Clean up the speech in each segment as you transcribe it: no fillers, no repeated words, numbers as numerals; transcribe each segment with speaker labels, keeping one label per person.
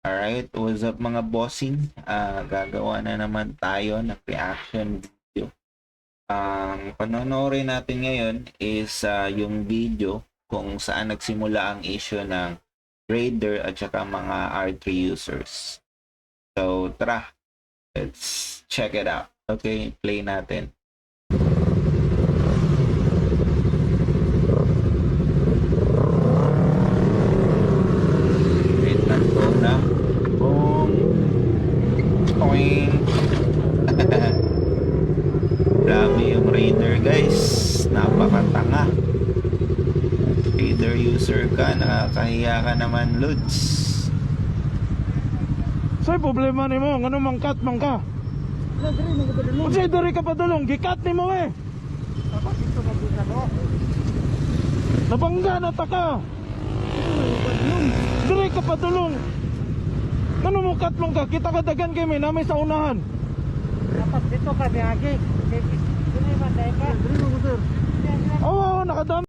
Speaker 1: Alright, what's up mga bossing? Gagawa na naman tayo ng reaction video. Ang panonoodin natin ngayon is yung video kung saan nagsimula ang issue ng Raider at saka mga R3 users. So tara, let's check it out. Okay, play natin. Wait, nandito na. Boom. Toing. Grabe yung Raider guys, napakatanga. Raider user ka, nakakahiya ka naman Lods.
Speaker 2: Say problema nimo ngano mangkat man ka? Unsay diri ka padulong gikat nimo eh. Nabangga na ta ka. Diri ka padulong. Ngano mo kat man ka? Kita ka dagan kay may namay sa unahan.
Speaker 3: Dapat dito ka biagi. Dili man dai ka. Dili mo sir.
Speaker 2: Oo, nakadami.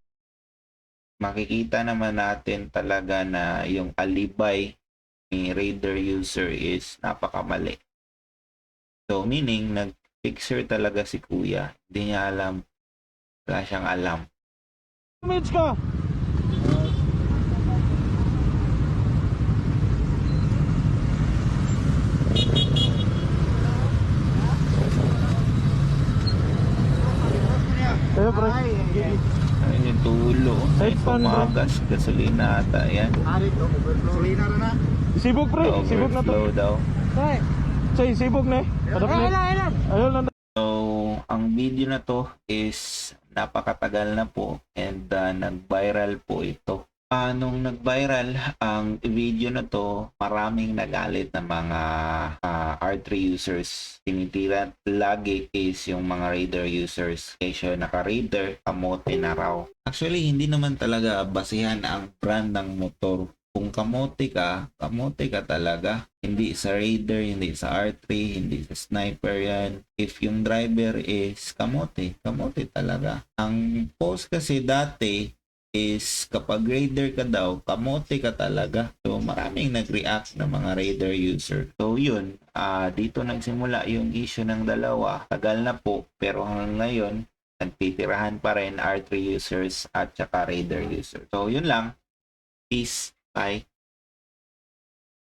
Speaker 1: Makikita naman natin talaga na yung alibay ni Raider user is napakamali. So meaning nag-fixer talaga si kuya, hindi niya alam, wala siyang alam.
Speaker 2: Damage ka. Eh, pre.
Speaker 1: Ayun yung tulo, ay
Speaker 2: Side pan, bro.
Speaker 1: pumagas, gasolina ata yan.
Speaker 3: Ari to overflow. Sulina ra na.
Speaker 2: Sibog pre, sibog na to.
Speaker 1: Overflow daw.
Speaker 3: Say.
Speaker 2: Say sibog na eh. Padap na.
Speaker 3: Ayun.
Speaker 2: Ayun na.
Speaker 1: So, ang video na to is napakatagal na po and nag-viral po ito. Nung nag-viral ang video na to, maraming nagalit na mga R3 users. Tinitira lagi is yung mga Raider users. Kasi naka-Raider, kamote na raw. Actually, hindi naman talaga basihan ang brand ng motor. Kung kamote ka talaga. Hindi sa Raider, hindi sa R3, hindi sa Sniper yan. If yung driver is kamote talaga. Ang post kasi dati is kapag Raider ka daw, kamote ka talaga. So maraming nag-react na mga Raider user. So yun, dito nagsimula yung issue ng dalawa. Tagal na po, pero hanggang ngayon, nagtitirahan pa rin R3 users at saka Raider users. So yun lang. Peace. Bye.